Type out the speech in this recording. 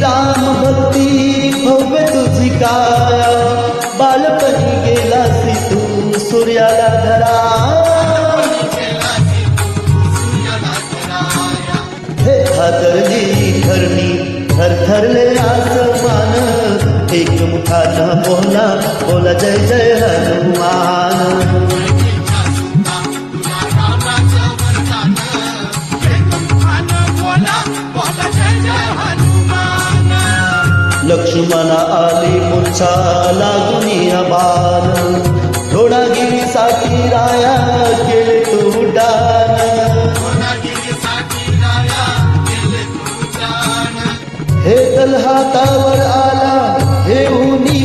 राम भक्ती भव्य तुझी काया, बालपणी गेलासी तू सूर्याला धरा. हे हादरली धरणी थरथरले आसमान, एकमुखानं बोला बोला जय जय हनुमान. लक्ष्मणा आली मूर्छा लागुनी अबान, घोडागिरीसाठी राया केले तू दान. हे तलहातावर